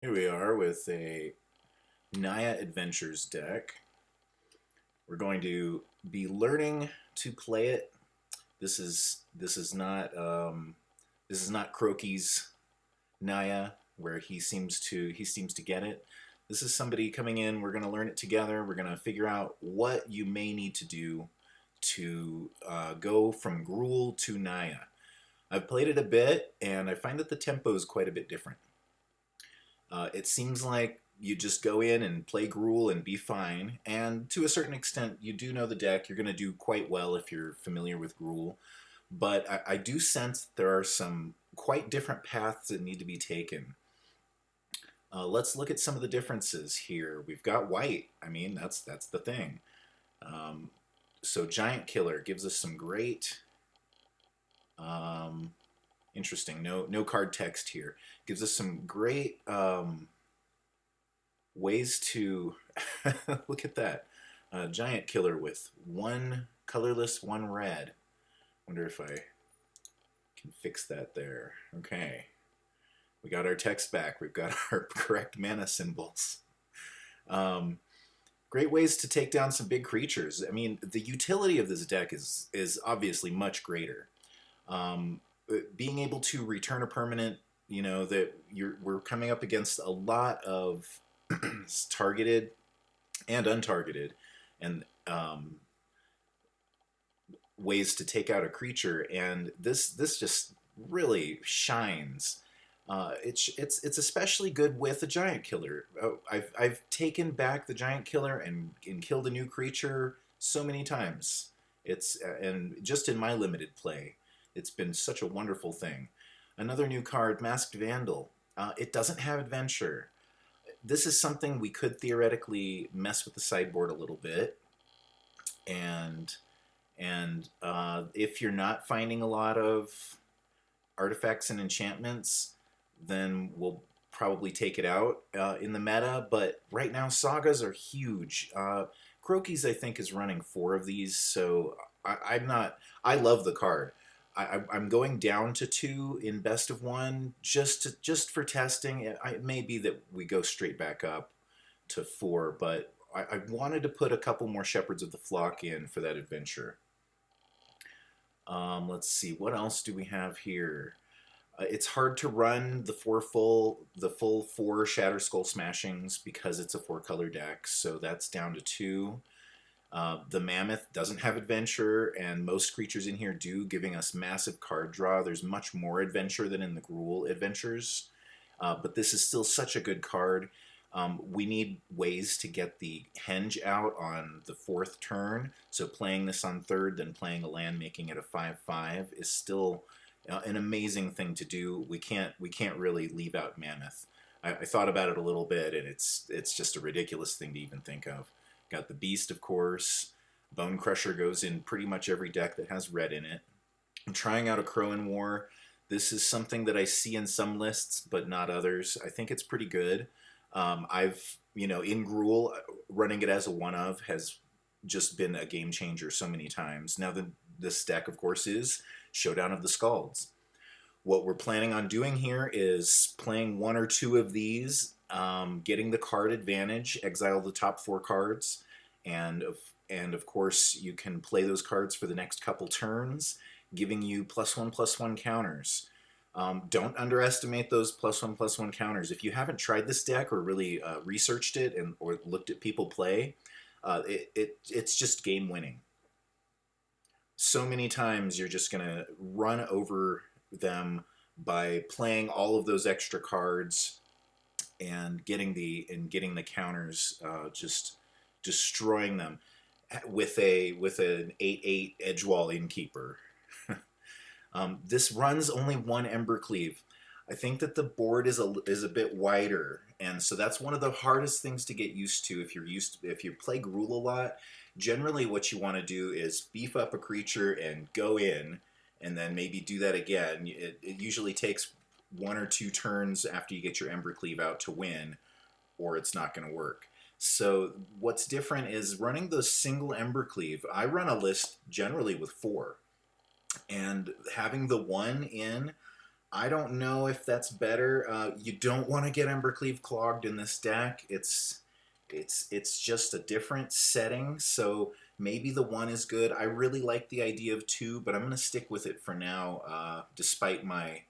Here we are with a Naya Adventures deck. We're going to be learning to play it. This is not Croaky's Naya, where he seems to get it. This is somebody coming in. We're going to learn it together. We're going to figure out what you may need to do to go from Gruul to Naya. I've played it a bit, and I find that the tempo is quite a bit different. It seems like you just go in and play Gruul and be fine. And to a certain extent, you do know the deck. You're going to do quite well if you're familiar with Gruul. But I do sense there are some quite different paths that need to be taken. Let's look at some of the differences here. We've got white. I mean, that's the thing. Um, so Giant Killer gives us some great, um, interesting. No card text here. Gives us some great ways to look at that. Giant Killer with one colorless, one red. Wonder if I can fix that there. Okay. We got our text back. We've got our correct mana symbols. Um, Great ways to take down some big creatures. I mean, the utility of this deck is obviously much greater. Um, Being able to return a permanent, that we're coming up against a lot of targeted and untargeted, and ways to take out a creature, and this just really shines. It's especially good with a giant killer. I've taken back the giant killer and killed a new creature so many times. And just in my limited play, it's been such a wonderful thing. Another new card, Masked Vandal. It doesn't have adventure. This is something we could theoretically mess with the sideboard a little bit, and if you're not finding a lot of artifacts and enchantments, then we'll probably take it out in the meta. But right now, sagas are huge. Croaky's, I think, is running 4 of these, so I'm not. I love the card. I'm going down to 2 in best of 1 just for testing. It may be that we go straight back up to 4, but I wanted to put a couple more Shepherds of the Flock in for that adventure. Let's see, what else do we have here? It's hard to run the full 4 Shatter Skull Smashings because it's a 4-color deck, so that's down to 2. The Mammoth doesn't have adventure, and most creatures in here do, giving us massive card draw. There's much more adventure than in the Gruul adventures, but this is still such a good card. We need ways to get the henge out on the 4th turn, so playing this on 3rd, then playing a land, making it a 5/5 is still an amazing thing to do. We can't really leave out Mammoth. I thought about it a little bit, and it's just a ridiculous thing to even think of. Got the Beast, of course. Bone Crusher goes in pretty much every deck that has red in it. I'm trying out a Crow in War. This is something that I see in some lists, but not others. I think it's pretty good. In Gruul, running it as a one of has just been a game changer so many times. Now, this deck, of course, is Showdown of the Skalds. What we're planning on doing here is playing 1 or 2 of these, getting the card advantage, exile the top 4 cards, and of course you can play those cards for the next couple turns, giving you +1/+1 counters. Don't underestimate those +1/+1 counters. If you haven't tried this deck or really researched it or looked at people play, it's just game winning. So many times you're just gonna run over them by playing all of those extra cards and getting the counters, just destroying them with an 8/8 Edgewall Innkeeper. This runs only 1 Embercleave. I think that the board is a bit wider, and so that's one of the hardest things to get used to if you play Gruul a lot. Generally, what you want to do is beef up a creature and go in, and then maybe do that again. It usually takes 1 or 2 turns after you get your Embercleave out to win, or it's not going to work. So what's different is running the single Embercleave. I run a list generally with 4, and having the 1 in I don't know if that's better. You don't want to get Embercleave clogged in this deck. It's just a different setting, so maybe the one is good. I really like the idea of two, but I'm gonna stick with it for now, despite my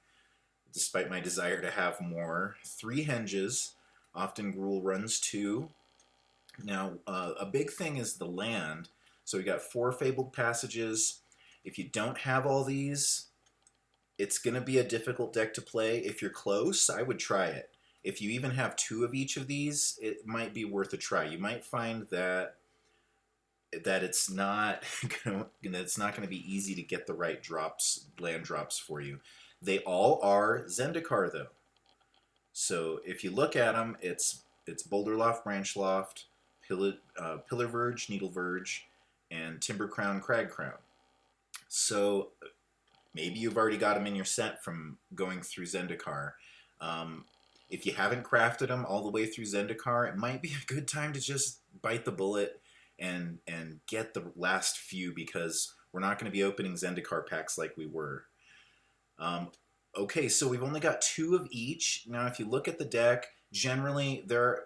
desire to have more. Three henges. Often Gruul runs two. Now, a big thing is the land. So we got four Fabled Passages. If you don't have all these, it's going to be a difficult deck to play. If you're close, I would try it. If you even have two of each of these, it might be worth a try. You might find that it's not going to be easy to get the right land drops for you. They all are Zendikar though. So if you look at them, it's Boulderloft, Branchloft, Pillar Verge, Needle Verge, and Timber Crown, Crag Crown. So maybe you've already got them in your set from going through Zendikar. If you haven't crafted them all the way through Zendikar, it might be a good time to just bite the bullet and get the last few, because we're not going to be opening Zendikar packs like we were. Okay, so we've only got two of each. Now, if you look at the deck, generally the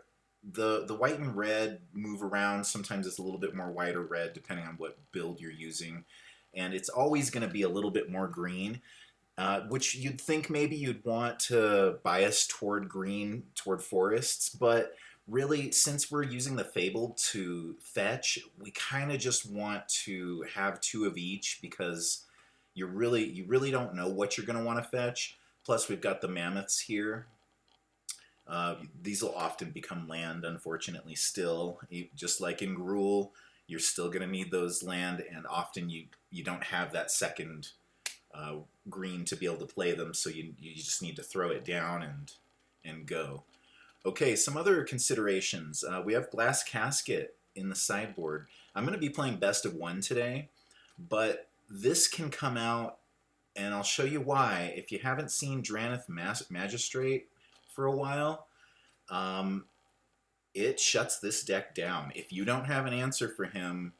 white and red move around. Sometimes it's a little bit more white or red, depending on what build you're using. And it's always going to be a little bit more green, which you'd think maybe you'd want to bias toward green, toward forests. But really, since we're using the Fable to fetch, we kind of just want to have two of each, because you really don't know what you're going to want to fetch. Plus, we've got the mammoths here. These will often become land, unfortunately, still. Just like in Gruul, you're still going to need those land, and often you don't have that second green to be able to play them, so you just need to throw it down and go. Okay, some other considerations. We have Glass Casket in the sideboard. I'm going to be playing Best of One today, but this can come out, and I'll show you why. If you haven't seen Drannith Magistrate for a while, it shuts this deck down. If you don't have an answer for him,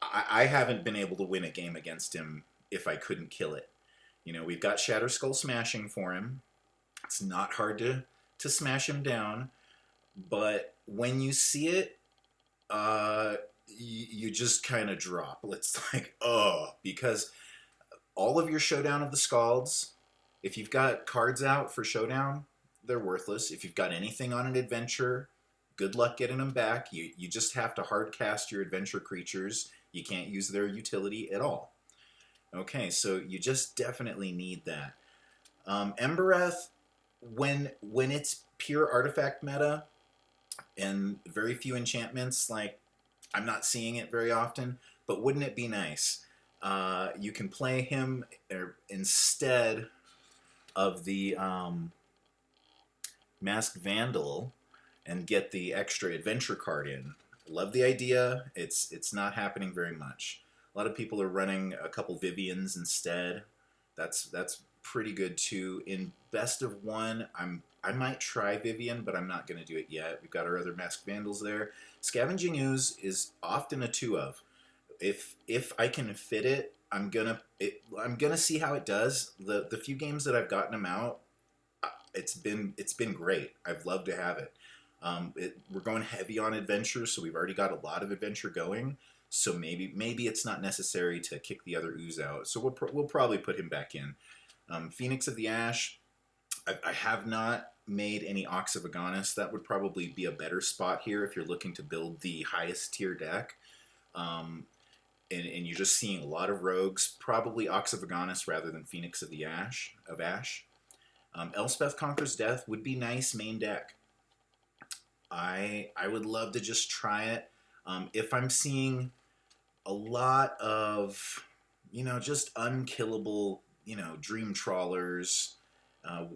I haven't been able to win a game against him if I couldn't kill it. You know, we've got Shatter Skull Smashing for him. It's not hard to smash him down, but when you see it, you just kind of drop. It's like, oh, because all of your Showdown of the Skalds, if you've got cards out for Showdown, they're worthless. If you've got anything on an adventure, good luck getting them back. You just have to hard cast your adventure creatures. You can't use their utility at all. Okay, so you just definitely need that. Embereth, when it's pure artifact meta and very few enchantments, like, I'm not seeing it very often, but wouldn't it be nice? You can play him instead of the Masked Vandal and get the extra adventure card in. Love the idea. It's not happening very much. A lot of people are running a couple Vivians instead. That's pretty good too. In Best of One, I might try Vivian, but I'm not going to do it yet. We've got our other Masked Vandals there. Scavenging Ooze is often a 2-of. If I can fit it, I'm gonna see how it does. The few games that I've gotten him out, it's been great. I've loved to have it. We're going heavy on adventure, so we've already got a lot of adventure going. So maybe it's not necessary to kick the other Ooze out. So we'll probably put him back in. Phoenix of the Ash. I have not made any Ox of Agonis. That would probably be a better spot here if you're looking to build the highest tier deck. And you're just seeing a lot of rogues. Probably Ox of Agonis rather than Phoenix of the Ash. Elspeth Conquers Death would be nice main deck. I would love to just try it. If I'm seeing a lot of, just unkillable, dream trawlers,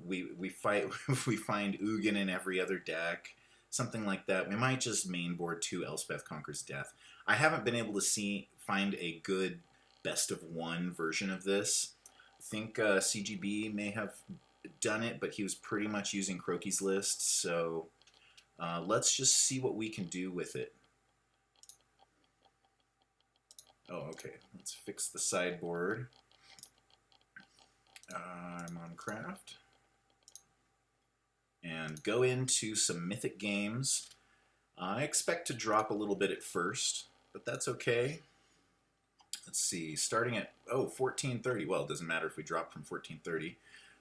we find Ugin in every other deck, something like that. We might just mainboard 2 Elspeth Conquers Death. I haven't been able to find a good Best of One version of this. I think CGB may have done it, but he was pretty much using Croaky's list, so let's just see what we can do with it. Oh, okay. Let's fix the sideboard. I'm on craft. And go into some Mythic games. I expect to drop a little bit at first, but that's okay. Let's see, starting at, 1430. Well, it doesn't matter if we drop from 1430.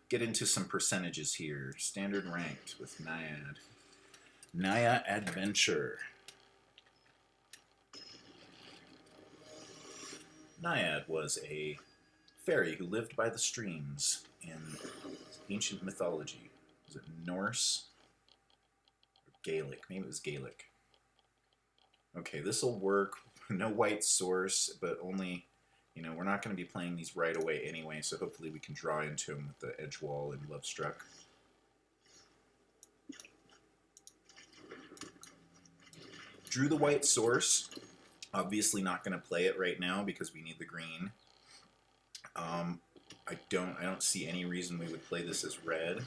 Get into some percentages here. Standard ranked with Naiad. Naya Adventure. Naiad was a fairy who lived by the streams in ancient mythology. Was it Norse? Or Gaelic? Maybe it was Gaelic. Okay, this will work. No white source, but only, we're not going to be playing these right away anyway, so hopefully we can draw into them with the edge wall and Love Struck. Drew the white source. Obviously not going to play it right now because we need the green. I don't see any reason we would play this as red.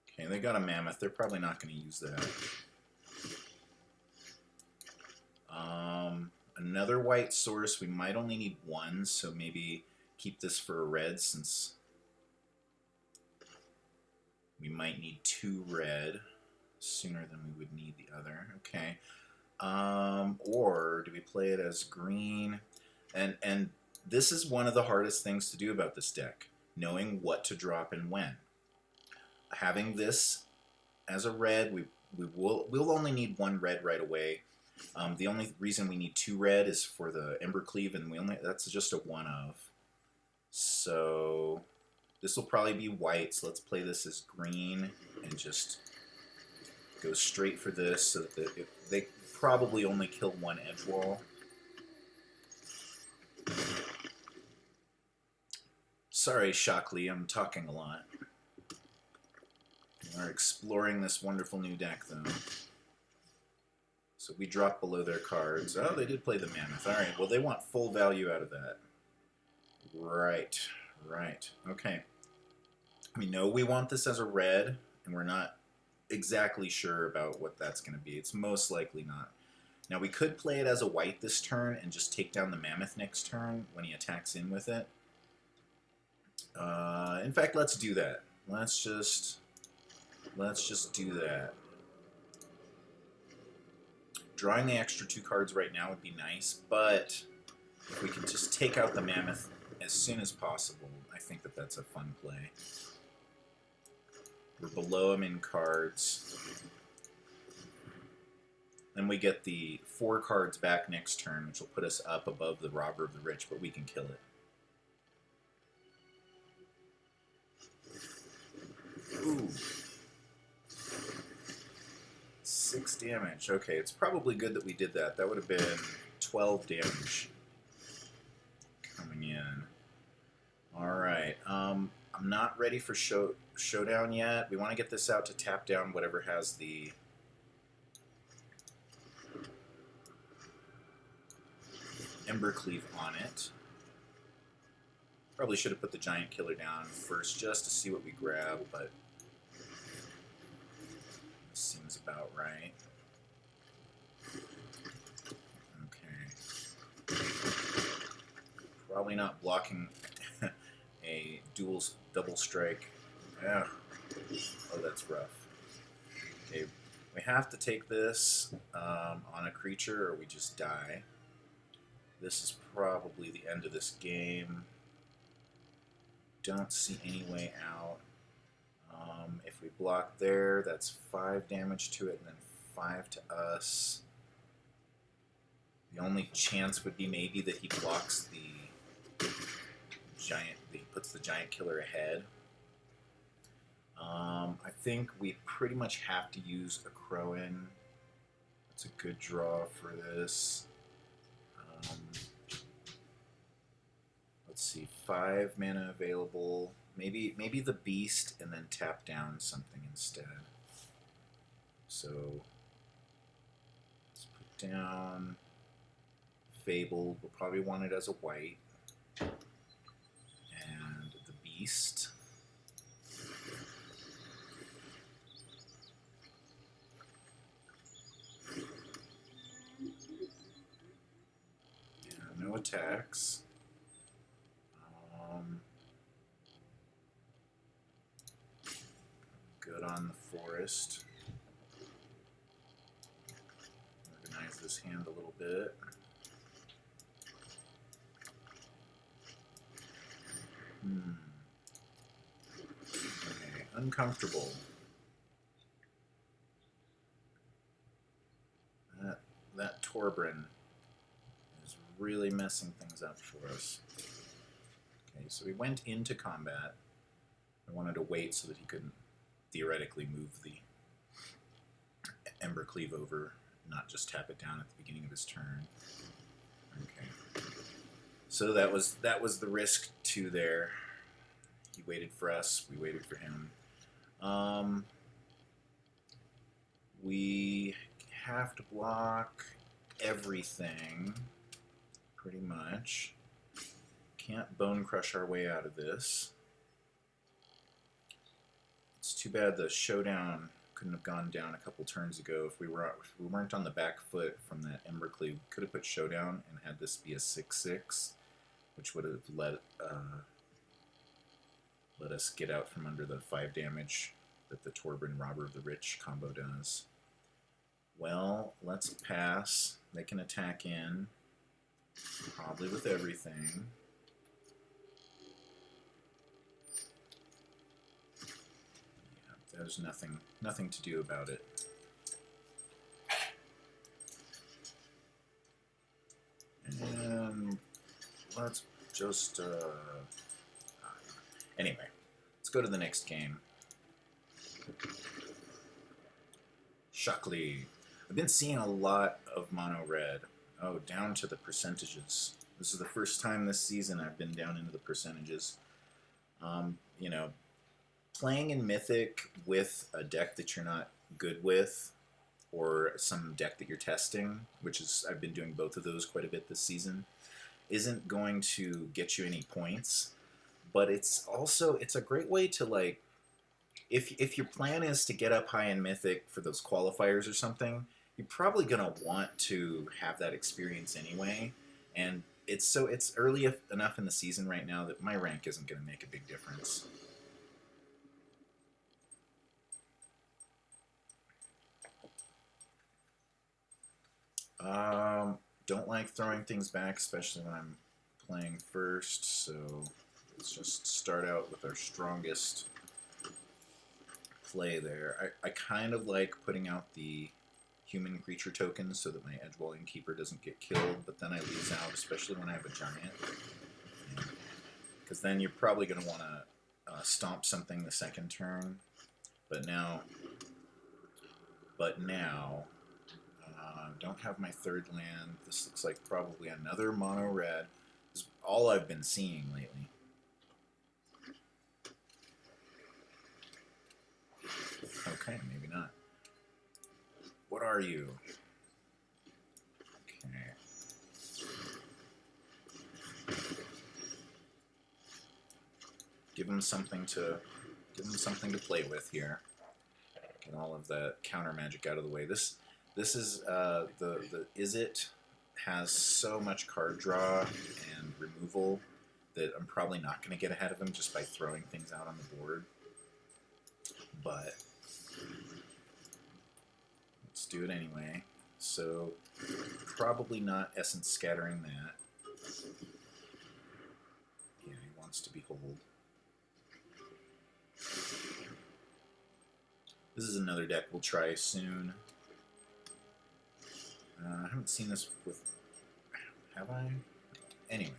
Okay, they got a mammoth. They're probably not going to use that. Another white source. We might only need one, so maybe keep this for a red since we might need 2 red sooner than we would need the other. Okay. Or do we play it as green? And this is one of the hardest things to do about this deck, knowing what to drop and when. Having this as a red, we'll only need 1 red right away. The only reason we need 2 red is for the Embercleave, and that's just a 1 of. So this will probably be white, so let's play this as green and just go straight for this so that they probably only kill 1 edge wall. Sorry, Shockley, I'm talking a lot. We are exploring this wonderful new deck, though. So we drop below their cards. Oh, they did play the Mammoth. All right, well, they want full value out of that. Right. Okay. We know we want this as a red, and we're not exactly sure about what that's going to be. It's most likely not. Now, we could play it as a white this turn and just take down the Mammoth next turn when he attacks in with it. In fact, let's do that. Let's just do that. Drawing the extra 2 cards right now would be nice, but if we can just take out the Mammoth as soon as possible, I think that that's a fun play. We're below him in cards. Then we get the 4 cards back next turn, which will put us up above the Robber of the Rich, but we can kill it. Ooh. 6 damage. Okay, it's probably good that we did that. That would have been 12 damage coming in. Alright, I'm not ready for Showdown yet. We want to get this out to tap down whatever has the Embercleave on it. Probably should have put the Giant Killer down first just to see what we grab, but this seems about right. Okay. Probably not blocking a double strike. Oh, that's rough. Okay, we have to take this on a creature or we just die. This is probably the end of this game. Don't see any way out. If we block there, that's 5 damage to it and then 5 to us. The only chance would be maybe that he blocks the giant, he puts the Giant Killer ahead. I think we pretty much have to use a Crowan. That's a good draw for this. Let's see, 5 mana available. Maybe the Beast and then tap down something instead. So let's put down Fabled. We'll probably want it as a white. And the Beast. Yeah, no attacks. Good on the forest. Organize this hand a little bit. Okay, uncomfortable. That Torbran is really messing things up for us. Okay, so we went into combat. I wanted to wait so that he couldn't theoretically move the Embercleave over, not just tap it down at the beginning of his turn. Okay. So that was the risk too there. He waited for us, we waited for him. We have to block everything, pretty much. Can't bone crush our way out of this. It's too bad the Showdown couldn't have gone down a couple turns ago. If we weren't on the back foot from that Embercleave, could have put Showdown and had this be a 6/6, which would have let us get out from under the 5 damage that the Torbran Robber of the Rich combo does. Well, let's pass. They can attack in, probably with everything. Yeah, there's nothing to do about it. And let's just anyway, let's go to the next game. Shockley. I've been seeing a lot of mono red. Oh, down to the percentages. This is the first time this season I've been down into the percentages. You know, playing in Mythic with a deck that you're not good with, or some deck that you're testing, which is, I've been doing both of those quite a bit this season, isn't going to get you any points. But it's a great way to, like, if your plan is to get up high in Mythic for those qualifiers or something, you're probably going to want to have that experience anyway. And it's early enough in the season right now that my rank isn't going to make a big difference. Don't like throwing things back, especially when I'm playing first, so let's just start out with our strongest play there. I kind of like putting out the human creature tokens so that my Edgewalling Keeper doesn't get killed, but then I lose out, especially when I have a giant. Because then you're probably going to want to stomp something the second turn. But now, don't have my third land. This looks like probably another mono red. This is all I've been seeing lately. Okay, maybe not. What are you? Okay. Give him something to play with here. Get all of that counter magic out of the way. This is the Is It has so much card draw and removal that I'm probably not going to get ahead of him just by throwing things out on the board. But let's do it anyway. So probably not Essence Scattering that. Yeah, he wants to behold. This is another deck we'll try soon. I haven't seen this with... Have I? Anyway.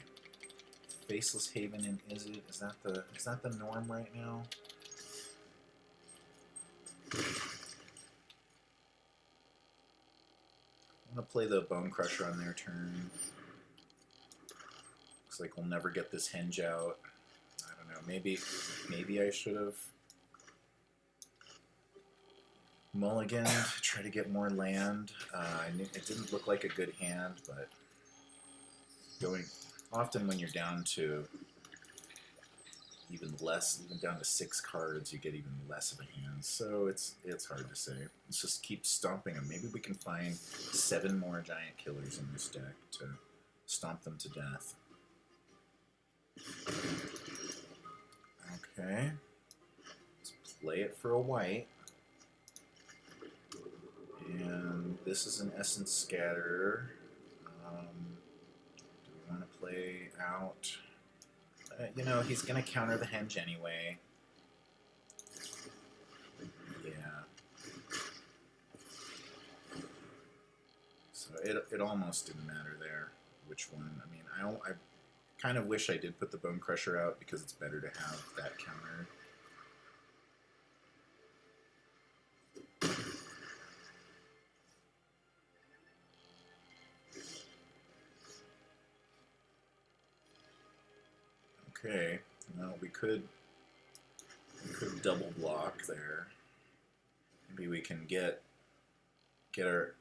Faceless Haven and Is that the norm right now? I'm going to play the Bone Crusher on their turn. Looks like we'll never get this Henge out. I don't know. Maybe I should have mulliganed to try to get more land. It didn't look like a good hand, but often when you're down to even down to 6 cards, you get even less of a hand. So it's hard to say. Let's just keep stomping them. Maybe we can find 7 more giant killers in this deck to stomp them to death. Okay. Let's play it for a white. And this is an Essence Scatter. Do we want to play out? You know, he's going to counter the Henge anyway. Yeah. So it almost didn't matter there which one. I mean, I kind of wish I did put the Bone Crusher out because it's better to have that counter. Okay, well, we could double block there. Maybe we can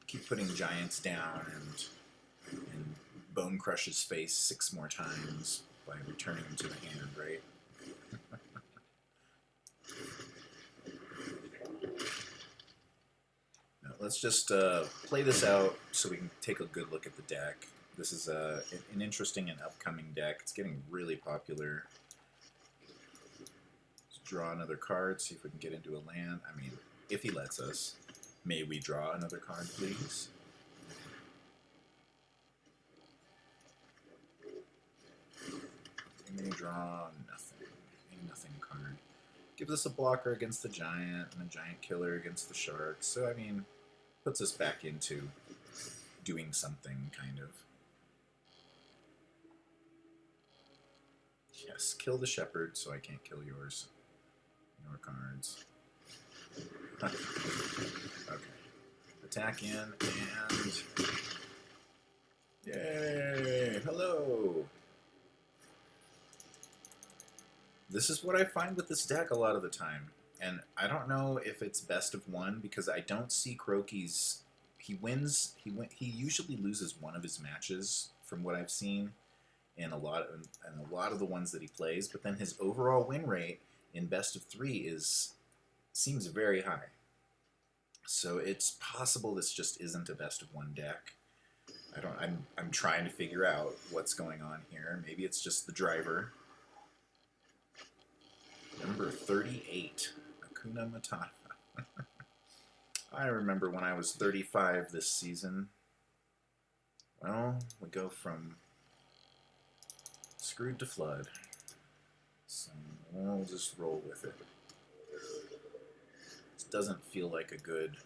keep putting giants down and Bone Crush his face 6 more times by returning him to the hand, right? Now, let's just play this out so we can take a good look at the deck. This is an interesting and upcoming deck. It's getting really popular. Let's draw another card, see if we can get into a land. I mean, if he lets us. May we draw another card, please? We may draw nothing. A nothing card. Gives us a blocker against the giant and a giant killer against the shark. So, I mean, puts us back into doing something, kind of. Yes, kill the shepherd so I can't kill yours. Your cards. Okay. Attack in and... Yay! Hello! This is what I find with this deck a lot of the time. And I don't know if it's best of one because I don't see Croaky's... He usually loses one of his matches from what I've seen. And a lot of the ones that he plays, but then his overall win rate in best of 3 seems very high. So it's possible this just isn't a best of 1 deck. I'm trying to figure out what's going on here. Maybe it's just the driver. Number 38, Hakuna Matata. I remember when I was 35 this season. Well, we go from screwed to flood. So we'll just roll with it. This doesn't feel like a good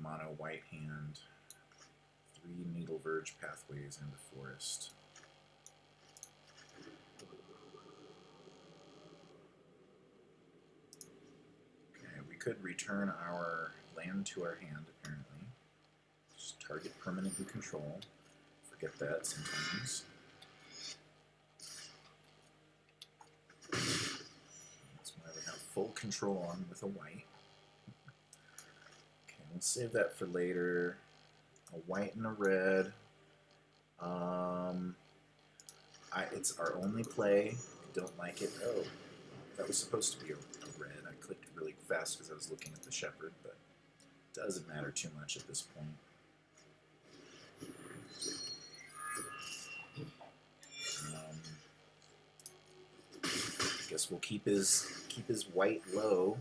mono white hand. 3 Needle Verge pathways into forest. Okay, we could return our land to our hand apparently. Just target permanent you control. Forget that sometimes. Full control on with a white. Okay, we'll save that for later. A white and a red. It's our only play. I don't like it. Oh, that was supposed to be a red. I clicked really fast because I was looking at the shepherd, but it doesn't matter too much at this point. I guess we'll keep his white low.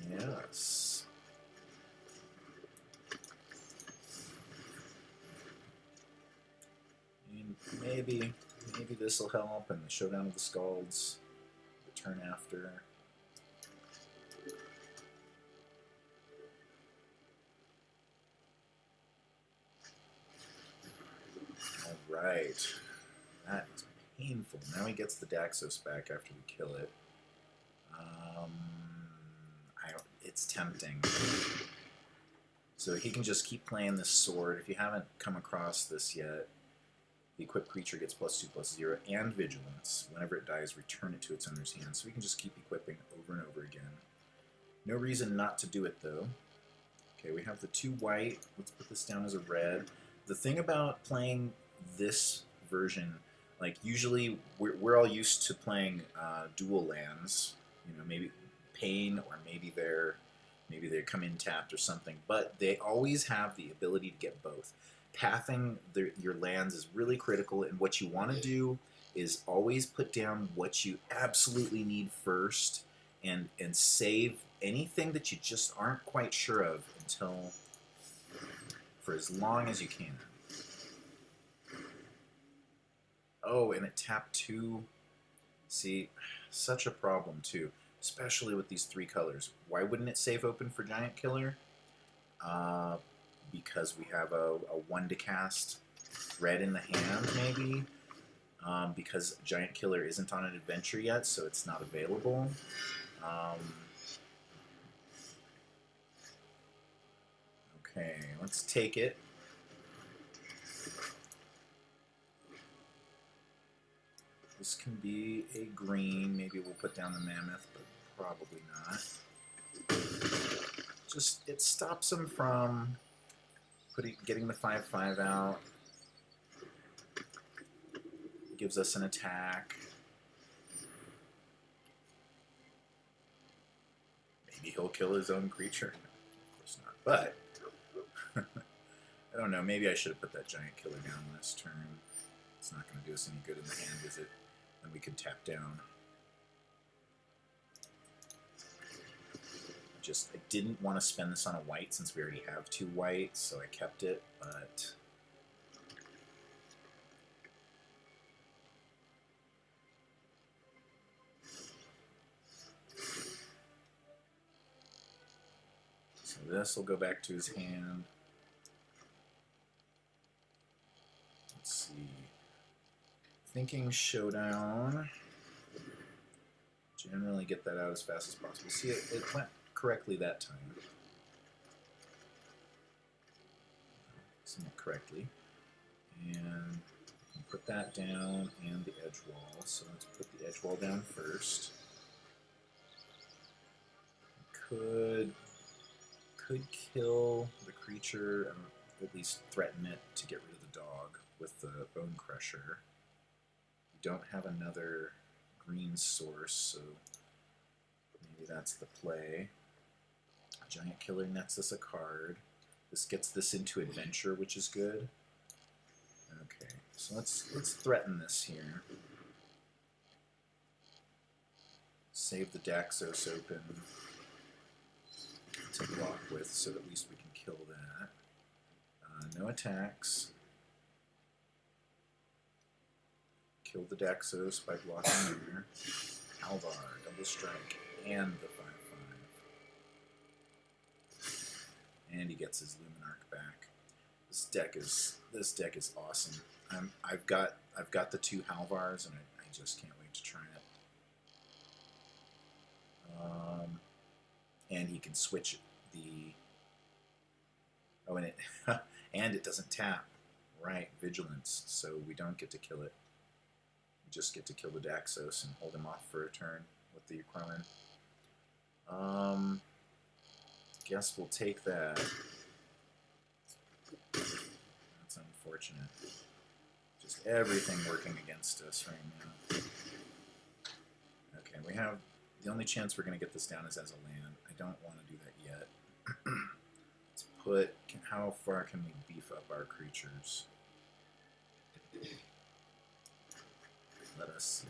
Yes. And maybe this will help in the Showdown of the Skalds, the turn after. Right. That is painful. Now he gets the Daxos back after we kill it. It's tempting. So he can just keep playing this sword. If you haven't come across this yet, the equipped creature gets +2/+0 and vigilance. Whenever it dies, return it to its owner's hand. So we can just keep equipping over and over again. No reason not to do it, though. Okay, we have the 2 white. Let's put this down as a red. The thing about playing this version, like usually we're all used to playing dual lands, you know, maybe Pain or maybe they come in tapped or something, but they always have the ability to get both. pathing your lands is really critical, and what you want to do is always put down what you absolutely need first, and save anything that you just aren't quite sure of until for as long as you can. Oh, and it tapped 2. See, such a problem too, especially with these 3 colors. Why wouldn't it save open for Giant Killer? Because we have a 1 to cast red in the hand, maybe. Because Giant Killer isn't on an adventure yet, so it's not available. Okay, let's take it. This can be a green. Maybe we'll put down the Mammoth, but probably not. Just, it stops him from getting the 5/5 out. Gives us an attack. Maybe he'll kill his own creature. Of course not. But I don't know. Maybe I should have put that Giant Killer down this turn. It's not going to do us any good in the hand, is it? Then we could tap down. I didn't want to spend this on a white since we already have 2 whites, so I kept it, but so this will go back to his hand. Let's see. Thinking Showdown. Generally get that out as fast as possible. See, it went correctly that time. Somewhat correctly. And put that down and the edge wall. So let's put the edge wall down first. Could kill the creature, at least threaten it to get rid of the dog with the Bone Crusher. We don't have another green source, so maybe that's the play. Giant Killer nets us a card. This gets this into adventure, which is good. Okay, so let's threaten this here. Save the Daxos open to block with, so at least we can kill that. No attacks. Kill the Daxos by blocking there. Halvar, double strike, and the 5/5. And he gets his Luminarch back. This deck is awesome. I've got the 2 Halvars, and I just can't wait to try it. And he can switch the. Oh, and it and it doesn't tap. Right, Vigilance. So we don't get to kill it. We just get to kill the Daxos and hold him off for a turn with the Aquaman. Guess we'll take that. That's unfortunate. Just everything working against us right now. Okay, we have the only chance we're going to get this down is as a land. I don't want to do that yet. Let's put. How far can we beef up our creatures? Let us see.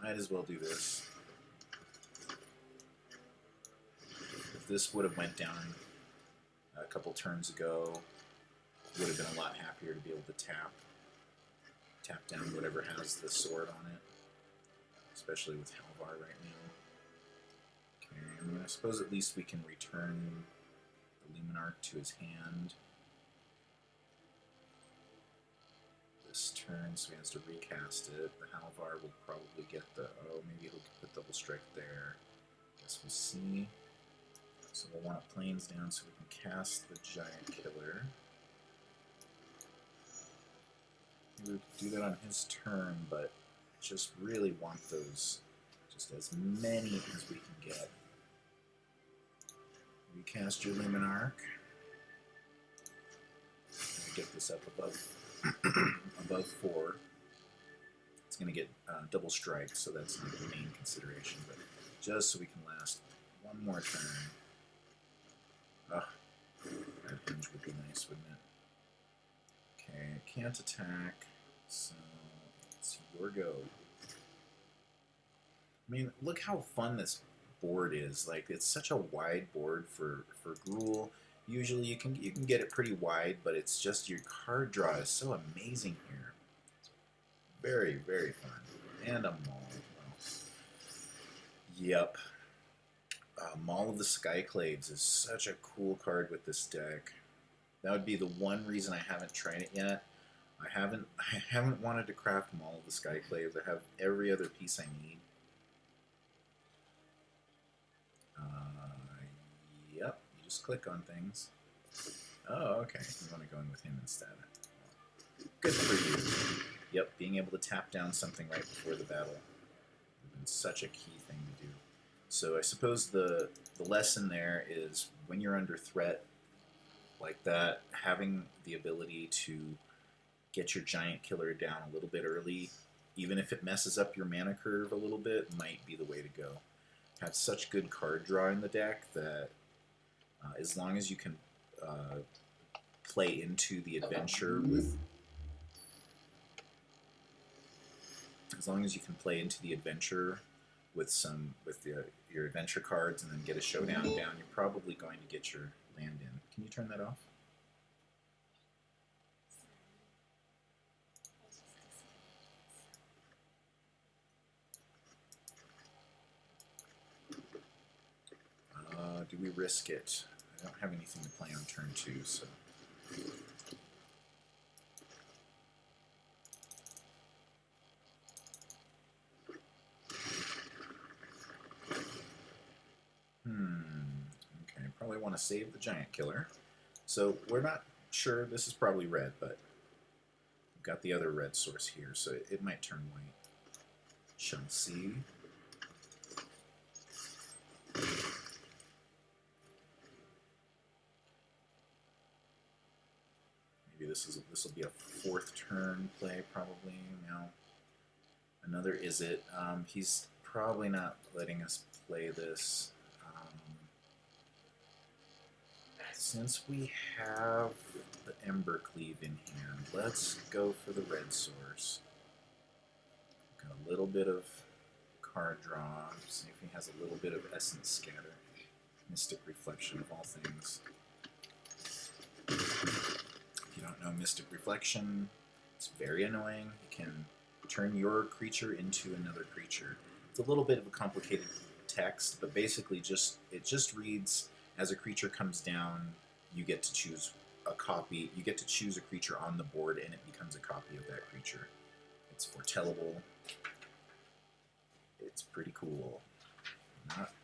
Might as well do this. If this would have went down a couple turns ago, would have been a lot happier to be able to tap down whatever has the sword on it, especially with Halvar right now. Okay, I mean, I suppose at least we can return the Luminarch to his hand this turn, so he has to recast it. The Halvar will probably get the, maybe he'll get the double strike there. Guess we'll see. So we'll want planes down so we can cast the Giant Killer. We could do that on his turn, but I just really want those, just as many as we can get. Recast your Luminarch. Get this up above above 4. It's going to get double strike, so that's not the main consideration, but just so we can last one more turn. Ugh. hinge would be nice, wouldn't it? Okay, it can't attack, so it's your go. I mean, look how fun this board is. Like, it's such a wide board for Gruul. Usually you can get it pretty wide, but it's just your card draw is so amazing here. It's very, very fun. And a Maul. Well, yep. Maul of the Skyclaves is such a cool card with this deck. That would be the one reason I haven't tried it yet. I haven't wanted to craft Maul of the Skyclaves. I have every other piece I need. Yep, you just click on things. Oh, okay. You want to go in with him instead. Good for you. Yep, being able to tap down something right before the battle has been such a key thing to do. So I suppose the lesson there is when you're under threat like that, having the ability to get your giant killer down a little bit early, even if it messes up your mana curve a little bit, might be the way to go. Have such good card draw in the deck that as long as you can play into the adventure with your adventure cards and then get a showdown down, you're probably going to get your land in. Can you turn that off? Do we risk it? I don't have anything to play on turn 2, so... Okay, probably want to save the giant killer. So we're not sure. This is probably red, but we've got the other red source here, so it might turn white. Shall see. Maybe this will be a 4th turn play, probably. No. Another is it. He's probably not letting us play this. Since we have the Embercleave in hand, let's go for the red source. Got a little bit of card draw. See if he has a little bit of Essence Scatter. Mystic Reflection of all things. If you don't know Mystic Reflection, it's very annoying. You can turn your creature into another creature. It's a little bit of a complicated text, but basically it just reads, as a creature comes down, you get to choose a copy. You get to choose a creature on the board, and it becomes a copy of that creature. It's foretellable. It's pretty cool.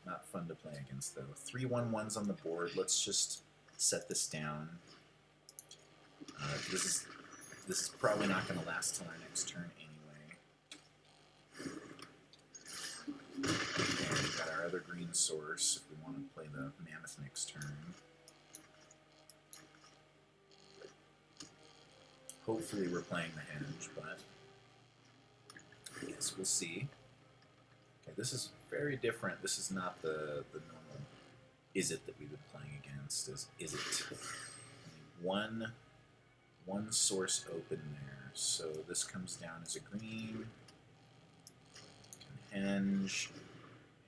Not fun to play against, though. 3/1/1s on the board. Let's just set this down. This is probably not going to last till our next turn anyway. And we've got our other green source if we want to play the Mammoth next turn. Hopefully we're playing the Henge, but I guess we'll see. Okay, this is very different. This is not the normal Is It that we've been playing against. Is It. One source open there. So this comes down as a green. Can Henge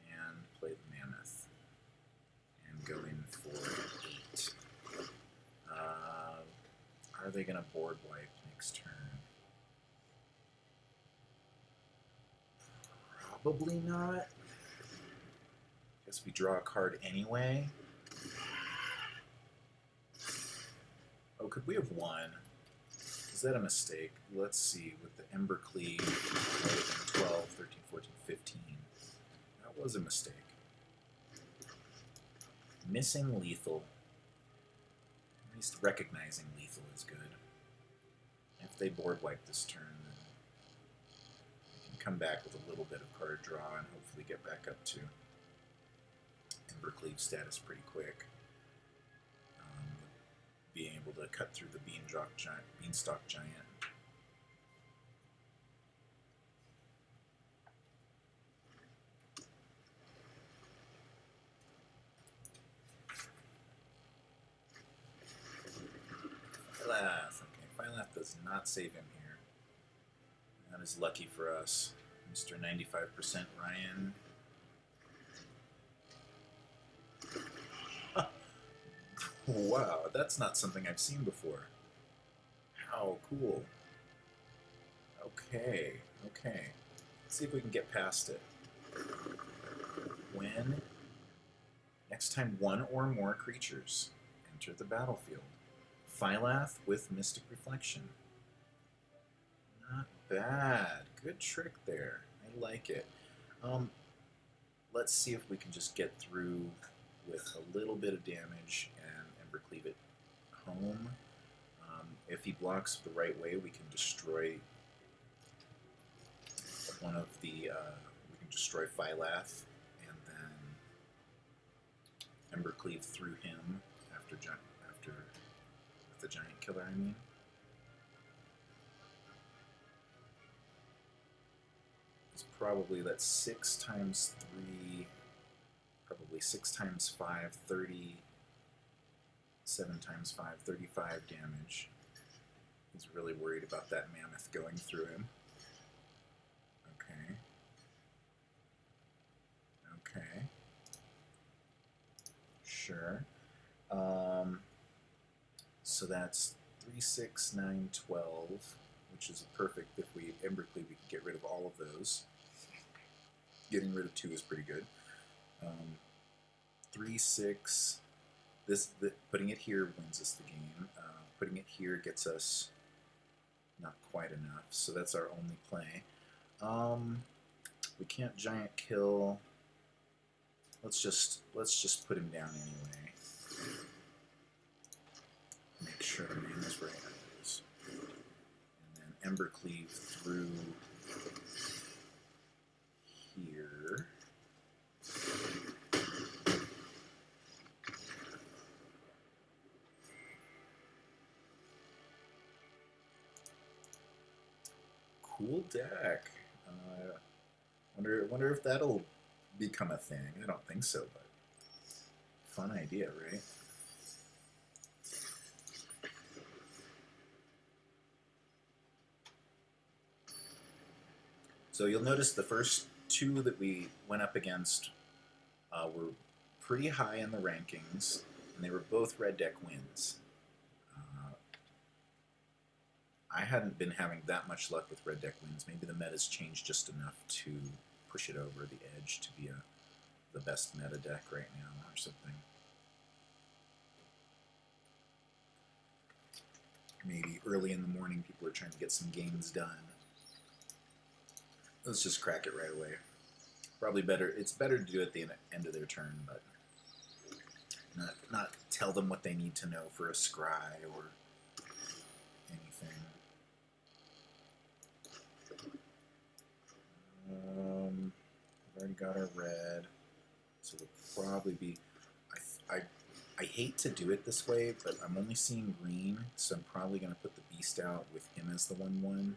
and play the Mammoth. And go in for 8. Are they going to board wipe next turn? Probably not. Guess we draw a card anyway. Oh, could we have won? Is that a mistake? Let's see. With the Embercleave, 12, 13, 14, 15. That was a mistake. Missing lethal. At least recognizing lethal is good. If they board wipe this turn, then we can come back with a little bit of card draw and hopefully get back up to Embercleave status pretty quick. Being able to cut through the Beanstalk Giant. does not save him here. That is lucky for us. Mr. 95% Ryan. Wow, that's not something I've seen before. How cool. Okay, okay. Let's see if we can get past it. When next time one or more creatures enter the battlefield. Phylath with Mystic Reflection. Not bad. Good trick there. I like it. Let's see if we can just get through with a little bit of damage and Embercleave it home. If he blocks the right way, we can destroy one of the... we can destroy Phylath and then Embercleave through him after with the Giant Killer, I mean. It's probably, that's 6 times 3, probably 6 times 5, 30, 7 times 5, 35 damage. He's really worried about that mammoth going through him. Okay. Okay. Sure. So that's 3, 6, 9, 12, which is perfect. If we Embercleave, we can get rid of all of those. Getting rid of 2 is pretty good. 3, 6. Putting it here wins us the game. Putting it here gets us not quite enough, so that's our only play. We can't giant kill. Let's just put him down anyway. Make sure the name is right. And then Embercleave through here. Cool deck. Wonder if that'll become a thing. I don't think so, but fun idea, right? So you'll notice the first 2 that we went up against were pretty high in the rankings, and they were both red deck wins. I hadn't been having that much luck with red deck wins. Maybe the meta's changed just enough to push it over the edge to be the best meta deck right now or something. Maybe early in the morning people are trying to get some games done. Let's just crack it right away. Probably better. It's better to do it at the end of their turn, but not tell them what they need to know for a scry or anything. We've already got our red, so it'll probably be. I hate to do it this way, but I'm only seeing green, so I'm probably going to put the beast out with him as the 1/1.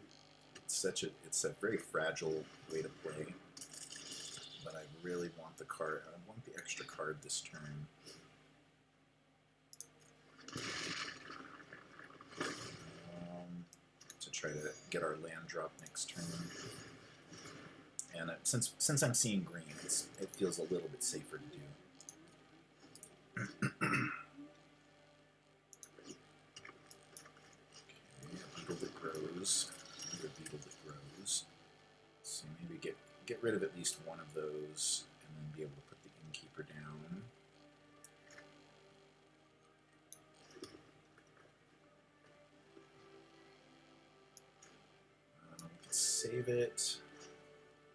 It's a very fragile way to play, but I really want the card. I want the extra card this turn. To try to get our land drop next turn. And since I'm seeing green, it feels a little bit safer to do. Okay, a beetle that grows. Another beetle that grows. So maybe get rid of at least one of those, and then be able to put the innkeeper down. Save it.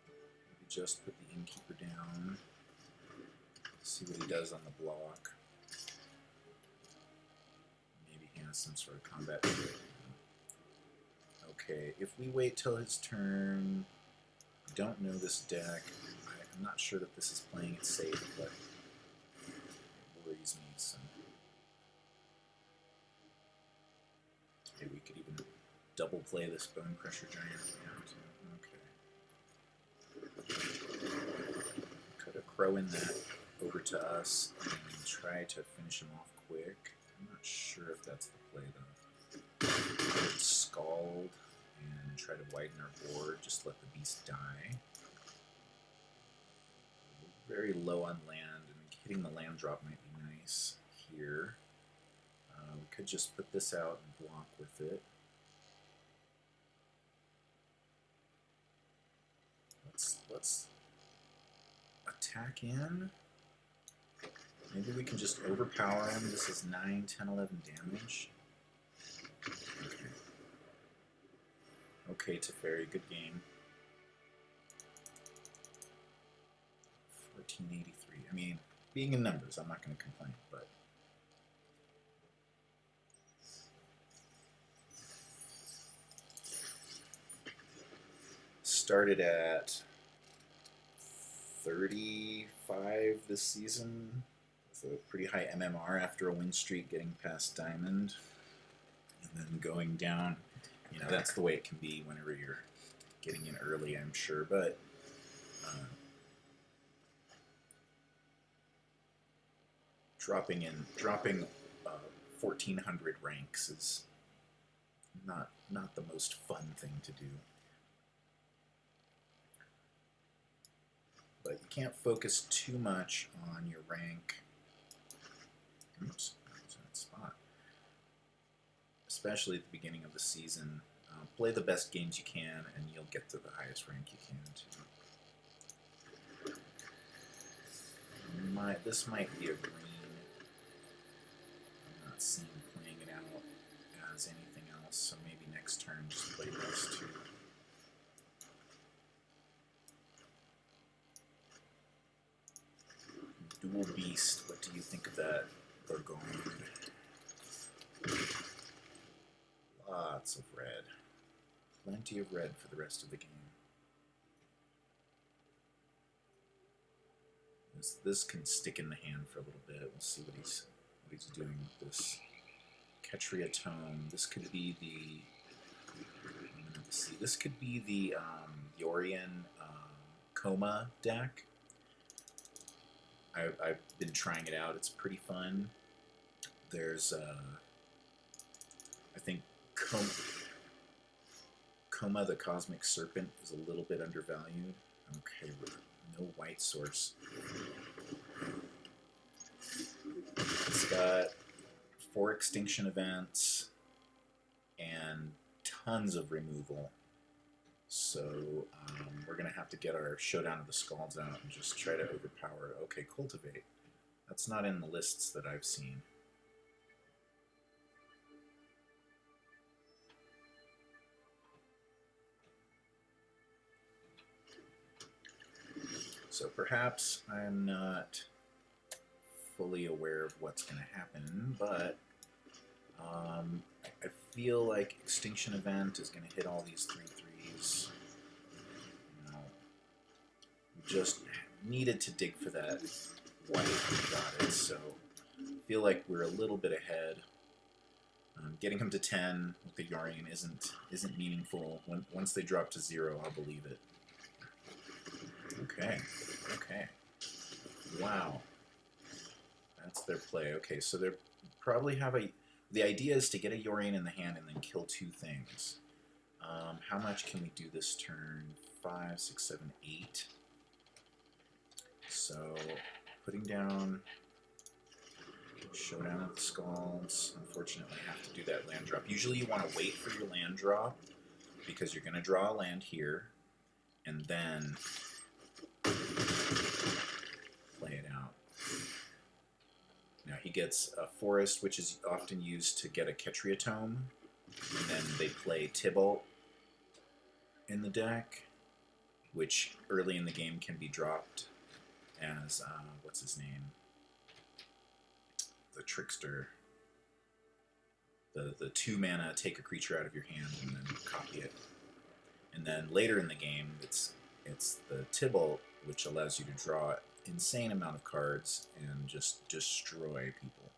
Maybe just put the innkeeper down. See what he does on the block. Maybe he has some sort of combat trick. Okay, if we wait till his turn, I don't know this deck. I'm not sure that this is playing it safe, but it worries me some. Maybe we could even double play this Bone Crusher Giant if we have to. Cut a crow in that over to us and try to finish him off quick. I'm not sure if that's the play though. Skalds. try to widen our board, just let the beast die. Very low on land, and hitting the land drop might be nice here. We could just put this out and block with it. Let's attack in. Maybe we can just overpower him. This is 9, 10, 11 damage. Okay. Okay, Teferi, good game. 1483. I mean, being in numbers, I'm not going to complain, but... Started at 35 this season, with a pretty high MMR after a win streak getting past Diamond, and then going down. You know, that's the way it can be whenever you're getting in early, I'm sure, but dropping 1,400 ranks is not the most fun thing to do. But you can't focus too much on your rank. Oops, that's that spot. Especially at the beginning of the season. Play the best games you can, and you'll get to the highest rank you can too. This might be a green. I'm not seeing playing it out as anything else, so maybe next turn just play those two. Dual Beast, what do you think of that, Burgoyne? Lots of red. Plenty of red for the rest of the game. This can stick in the hand for a little bit. We'll see what he's doing with this. Ketria Tome. This could be the... Let's see. This could be the Yorion Coma deck. I've been trying it out. It's pretty fun. There's, I think, Coma the Cosmic Serpent is a little bit undervalued. Okay, no white source. It's got 4 extinction events and tons of removal. So we're going to have to get our Showdown of the Skalds out and just try to overpower. Okay, Cultivate. That's not in the lists that I've seen. So perhaps I'm not fully aware of what's going to happen, but I feel like Extinction Event is going to hit all these 3/3s. You know, we just needed to dig for that white and got it, so I feel like we're a little bit ahead. Getting him to 10 with the Yorion isn't meaningful. Once they drop to 0, I'll believe it. Okay, okay. Wow. That's their play. Okay, so they probably have a... The idea is to get a Yorion in the hand and then kill 2 things. How much can we do this turn? 5, 6, 7, 8. So, putting down Showdown of the Skalds. Unfortunately, I have to do that land drop. Usually you want to wait for your land drop because you're going to draw a land here and then play it out. Now he gets a forest, which is often used to get a Ketria Tome, and then they play Tybalt in the deck, which early in the game can be dropped as, what's his name? The Trickster. The 2 mana, take a creature out of your hand and then copy it. And then later in the game, it's the Tybalt, which allows you to draw insane amount of cards and just destroy people.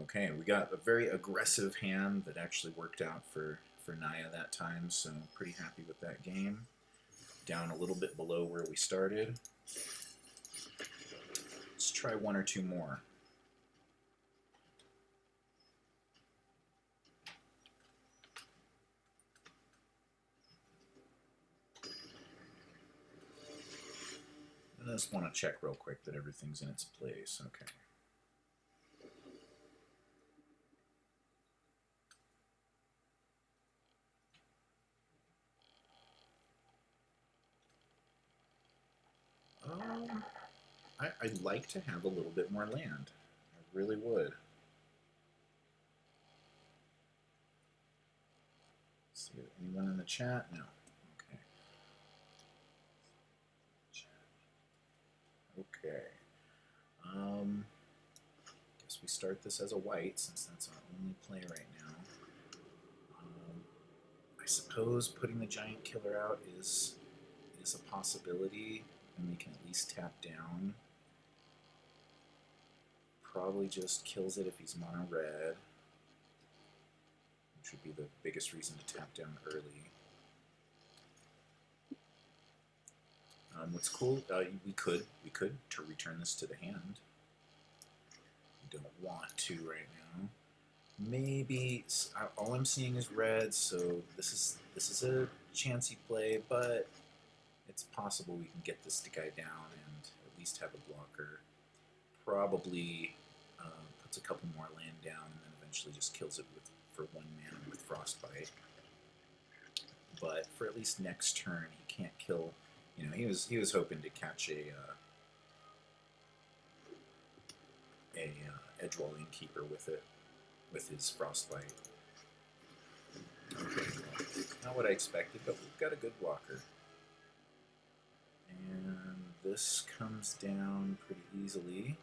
Okay, we got a very aggressive hand that actually worked out for Naya that time, so pretty happy with that game. Down a little bit below where we started. Let's try 1 or 2 more. just want to check real quick that everything's in its place. Okay. I'd like to have a little bit more land. I really would. See anyone in the chat? No. Okay. Okay. Guess we start this as a white since that's our only play right now. I suppose putting the giant killer out is a possibility, and we can at least tap down. Probably just kills it if he's mono red, which would be the biggest reason to tap down early. What's cool, we could to return this to the hand. We don't want to right now. Maybe all I'm seeing is red, so this is a chancy play, but it's possible we can get this guy down and at least have a blocker. Probably puts a couple more land down and then eventually just kills it for 1 mana with Frostbite. But for at least next turn, he can't kill. You know, he was hoping to catch a Edgewall Innkeeper with it, with his Frostbite. Okay, well, not what I expected, but we've got a good blocker. And this comes down pretty easily.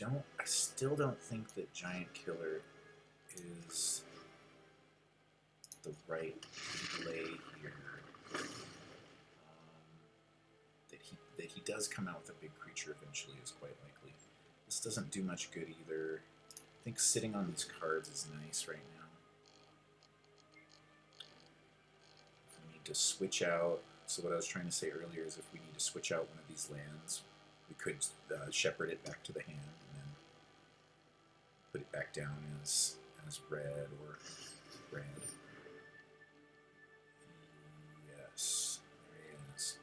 I still don't think that Giant Killer is the right play here. That he does come out with a big creature eventually is quite likely. This doesn't do much good either. I think sitting on these cards is nice right now. If we need to switch out, so what I was trying to say earlier is if we need to switch out one of these lands, we could shepherd it back to the hand and then put it back down as red or red. Yes, there he is.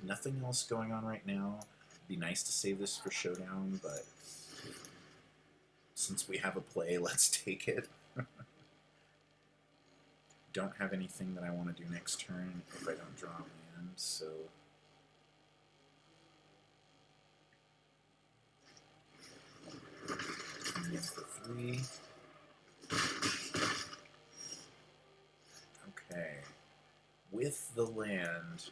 Nothing else going on right now. It'd be nice to save this for Showdown, but since we have a play, let's take it. Don't have anything that I want to do next turn if I don't draw a land, so coming in for 3. Okay. With the land,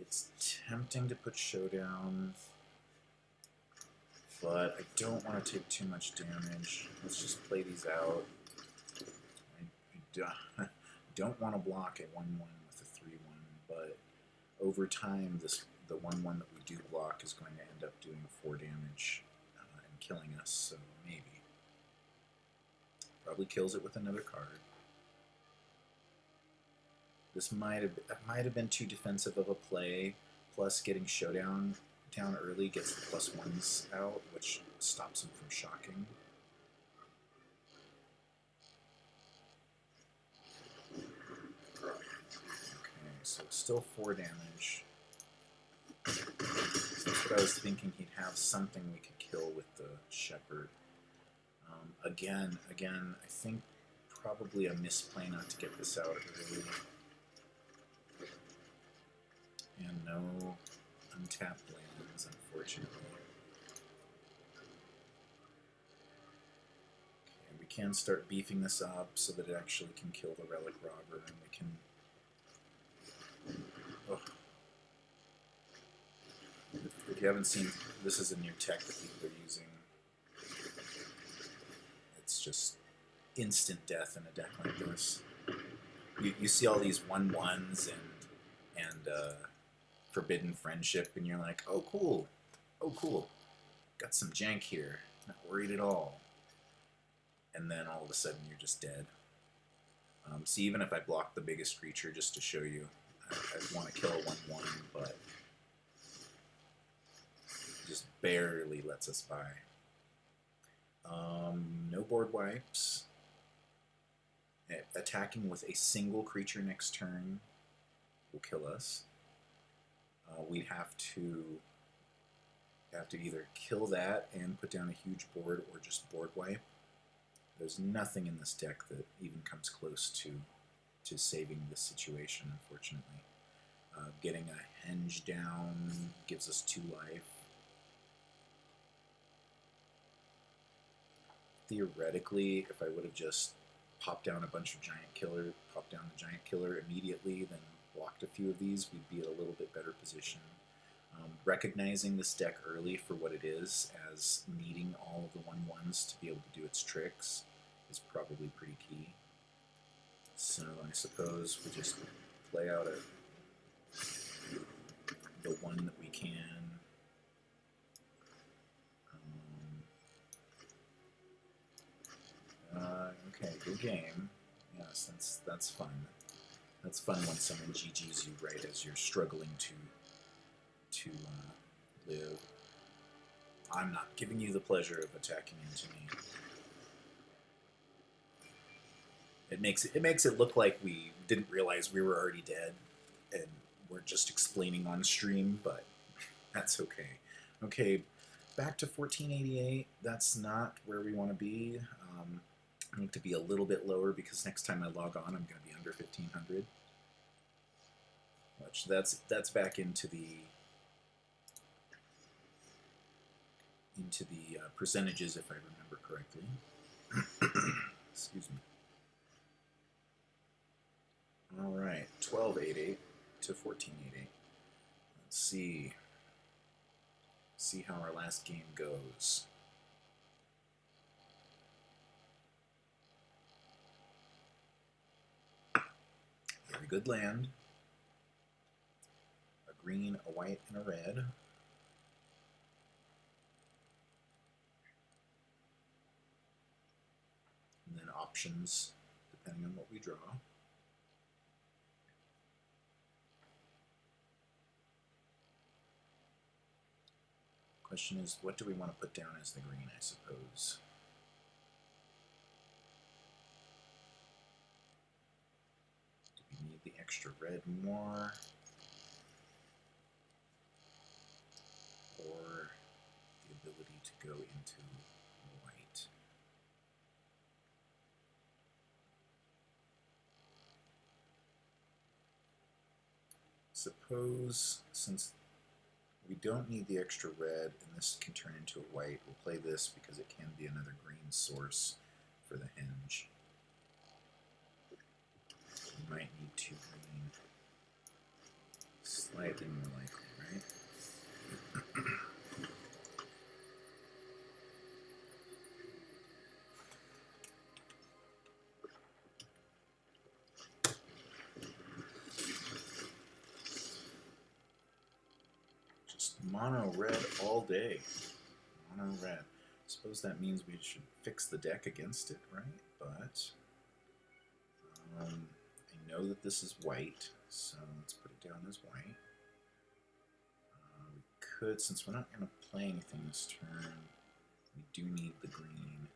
it's tempting to put Showdown, but I don't want to take too much damage. Let's just play these out. I don't want to block a 1/1 with a 3/1, but over time, the 1/1 that we do block is going to end up doing 4 damage and killing us, so maybe. Probably kills it with another card. This might have been too defensive of a play, plus getting Showdown down early gets the +1s out, which stops him from shocking. So still 4 damage. That's what I was thinking. He'd have something we could kill with the Shepherd. Again, I think probably a misplay not to get this out early. And no untapped lands, unfortunately. Okay, we can start beefing this up so that it actually can kill the Relic Robber, and we can... Oh. If you haven't seen, this is a new tech that people are using. It's just instant death in a deck like this. You see all these 1/1s and Forbidden Friendship, and you're like, oh cool, got some jank here, not worried at all. And then all of a sudden you're just dead. So even if I block the biggest creature just to show you, I want to kill a 1/1, but just barely lets us by. No board wipes. Attacking with a single creature next turn will kill us. We'd have to either kill that and put down a huge board, or just board wipe. There's nothing in this deck that even comes close to saving this situation, unfortunately. Getting a henge down gives us 2 life. Theoretically, if I would have just popped down a bunch of popped down the giant killer immediately, then blocked a few of these, we'd be in a little bit better position. Recognizing this deck early for what it is, as needing all of the 1/1s to be able to do its tricks, is probably pretty key. So I suppose we just play out the one that we can. Okay, good game. Yes, that's fun. That's fun when someone GGs you right as you're struggling to live. I'm not giving you the pleasure of attacking into me. It makes it look like we didn't realize we were already dead, and we're just explaining on stream, but that's okay. Okay, back to 1488. That's not where we want to be. I need to be a little bit lower because next time I log on, I'm going to be under 1500. Which that's back into the percentages, if I remember correctly. Excuse me. All right, 1288 to 1488. Let's see how our last game goes. Very good land. A green, a white, and a red. And then options, depending on what we draw. Question is, what do we want to put down as the green, I suppose? Do we need the extra red more? Or the ability to go into white? Suppose, since we don't need the extra red, and this can turn into a white, we'll play this because it can be another green source for the henge. We might need 2 green. Slightly more likely, right? Mono red all day. Mono red. Suppose that means we should fix the deck against it, right? But I know that this is white, so let's put it down as white. We could, since we're not going to play anything this turn, we do need the green.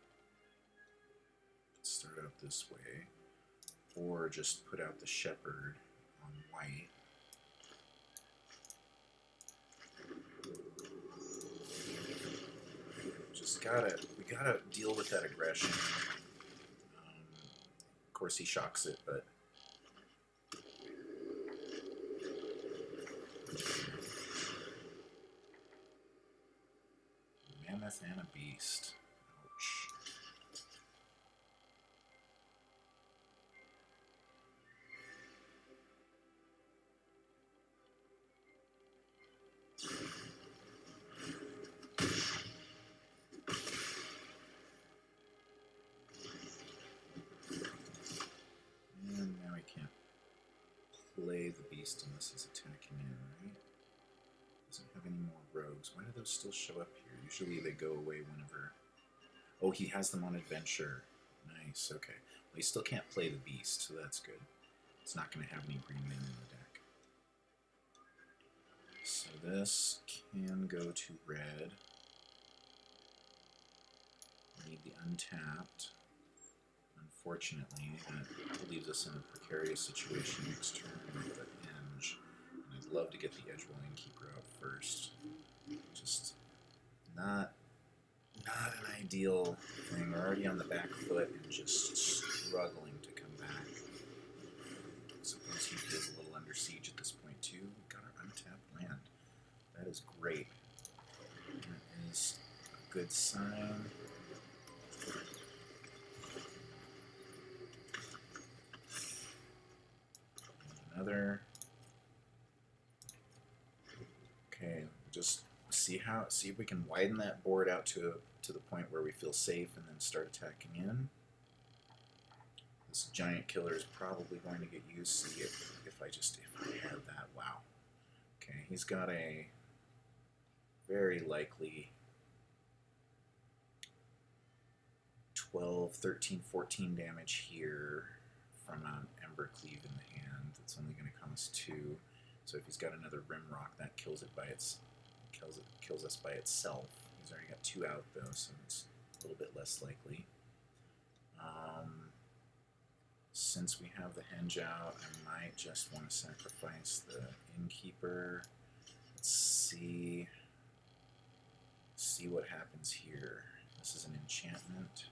Let's start out this way. Or just put out the shepherd on white. We gotta deal with that aggression. Of course, he shocks it, but mammoth and a beast. Ouch. Play the beast unless he's attacking in, right? Doesn't have any more rogues. Why do those still show up here? Usually they go away whenever... Oh, he has them on adventure. Nice, okay. Well, he still can't play the beast, so that's good. It's not going to have any green men in the deck. So this can go to red. We need the untapped. unfortunately, that leaves us in a precarious situation next turn with the Henge. And I'd love to get the Edgewall Innkeeper out first. Just not an ideal thing. We're already on the back foot and just struggling to come back. I suppose he feels a little under siege at this point too. We got our untapped land. That is great. That is a good sign. Another. Okay, just see if we can widen that board out to the point where we feel safe, and then start attacking in. This giant killer is probably going to get used. See if I had that. Wow. Okay, he's got a very likely 12, 13, 14 damage here from an Ember Cleave in the hand. It's only going to cost 2. So if he's got another Rimrock, that kills us by itself. He's already got 2 out though, so it's a little bit less likely. Since we have the Henge out, I might just want to sacrifice the Innkeeper. Let's see what happens here. This is an enchantment.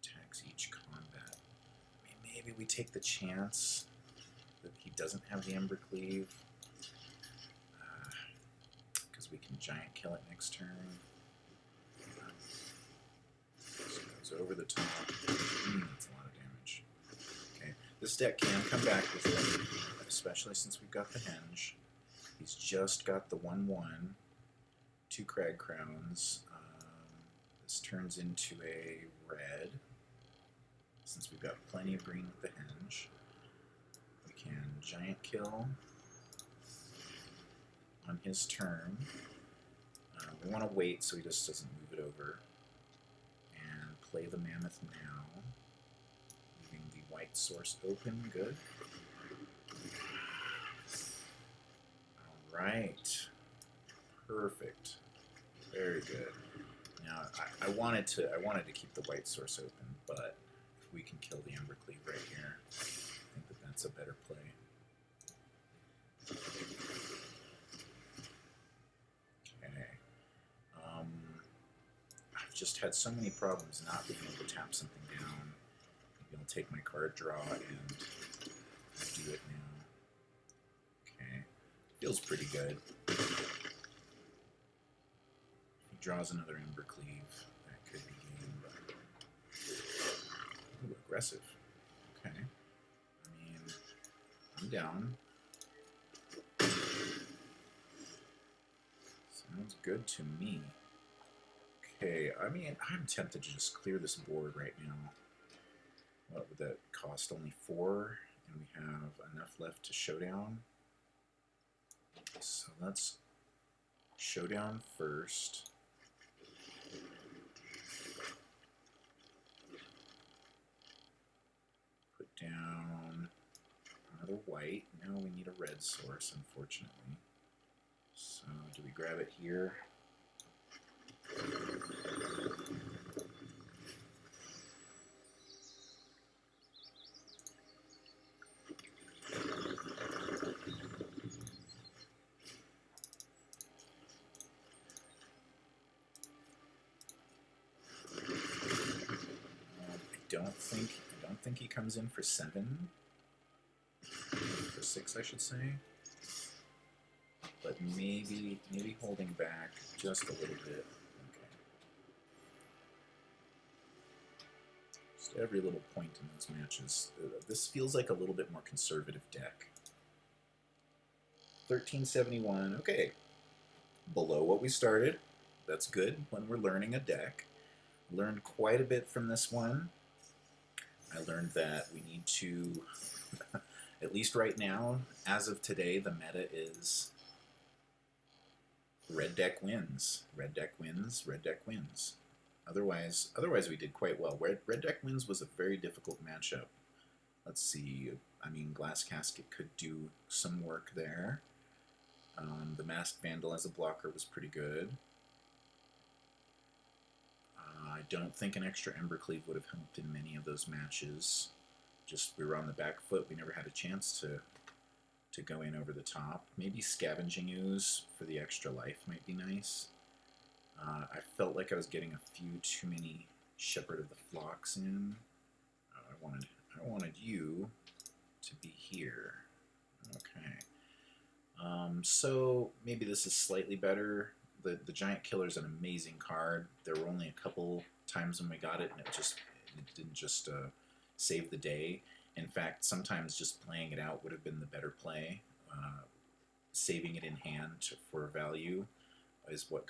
Attacks each combat. I mean, maybe we take the chance that he doesn't have the Ember Cleave, because we can giant kill it next turn. So it goes over the top. That's a lot of damage. Okay, this deck can come back with it, especially since we've got the Henge. He's just got the 1/1, 2 Crag Crowns. This turns into a red, since we've got plenty of green with the Henge. We can giant kill on his turn. We want to wait so he just doesn't move it over. And play the Mammoth now, leaving the white source open. Good. Alright. Perfect. Very good. Now, I wanted to keep the white source open, but if we can kill the Ember Cleave right here, I think that that's a better play. Okay. I've just had so many problems not being able to tap something down. Maybe I'll take my card draw and do it now. Okay. Feels pretty good. Draws another Ember Cleave. That could be game, but... Ooh, aggressive. Okay. I mean, I'm down. Sounds good to me. Okay, I mean, I'm tempted to just clear this board right now. What would that cost? Only 4, and we have enough left to Showdown. So let's Showdown first. Down another white. Now we need a red source, unfortunately. So do we grab it here? I don't think he comes in for 7. For 6, I should say. But maybe holding back just a little bit. Okay. Just every little point in those matches. This feels like a little bit more conservative deck. 1371. Okay. Below what we started. That's good when we're learning a deck. Learned quite a bit from this one. I learned that we need to, at least right now, as of today, the meta is red deck wins. Red deck wins, red deck wins. Otherwise we did quite well. Red deck wins was a very difficult matchup. Let's see, I mean, Glass Casket could do some work there. The Masked Vandal as a blocker was pretty good. I don't think an extra Embercleave would have helped in many of those matches. Just we were on the back foot. We never had a chance to go in over the top. Maybe Scavenging Ooze for the extra life might be nice. I felt like I was getting a few too many Shepherd of the Flocks in. I wanted you to be here. Okay. So maybe this is slightly better. The Giant Killer is an amazing card. There were only a couple times when we got it, and it didn't just save the day. In fact, sometimes just playing it out would have been the better play. Saving it in hand for value is what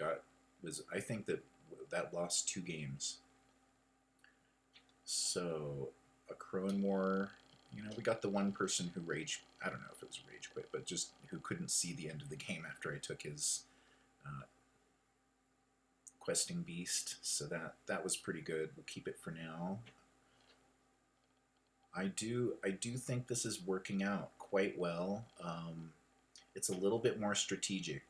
was. I think that lost 2 games. So a Crowan War. You know, we got the one person who I don't know if it was rage quit, but just who couldn't see the end of the game after I took his questing beast. So that was pretty good. We'll keep it for now. I do think this is working out quite well. It's a little bit more strategic.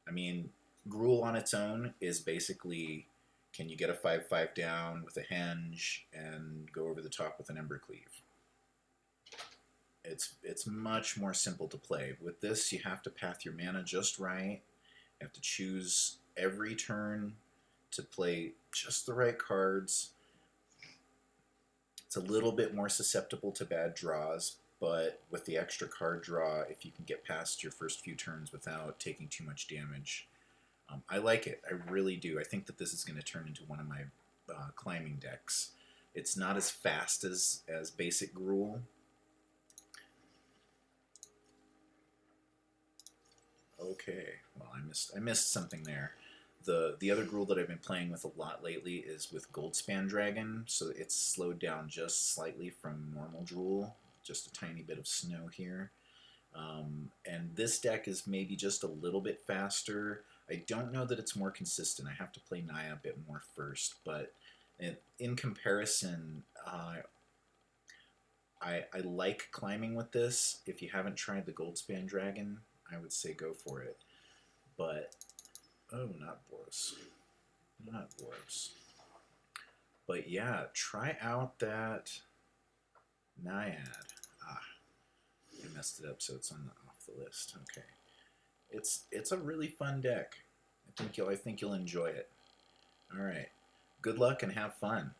I mean, Gruul on its own is basically, can you get a 5/5 down with a henge and go over the top with an Embercleave? It's much more simple to play. With this, you have to path your mana just right. You have to choose every turn to play just the right cards. It's a little bit more susceptible to bad draws, but with the extra card draw, if you can get past your first few turns without taking too much damage, I like it. I really do. I think that this is going to turn into one of my climbing decks. It's not as fast as basic Gruul. Okay, well, I missed something there. The other Gruul that I've been playing with a lot lately is with Goldspan Dragon, so it's slowed down just slightly from normal Gruul, just a tiny bit of snow here. And this deck is maybe just a little bit faster. I don't know that it's more consistent. I have to play Naya a bit more first, but in comparison, I like climbing with this. If you haven't tried the Goldspan Dragon, I would say go for it. But, oh, not Boros. Not Boros. But yeah, try out that Naiad. I messed it up, so it's off the list. Okay. It's a really fun deck. I think you'll enjoy it. All right. Good luck and have fun.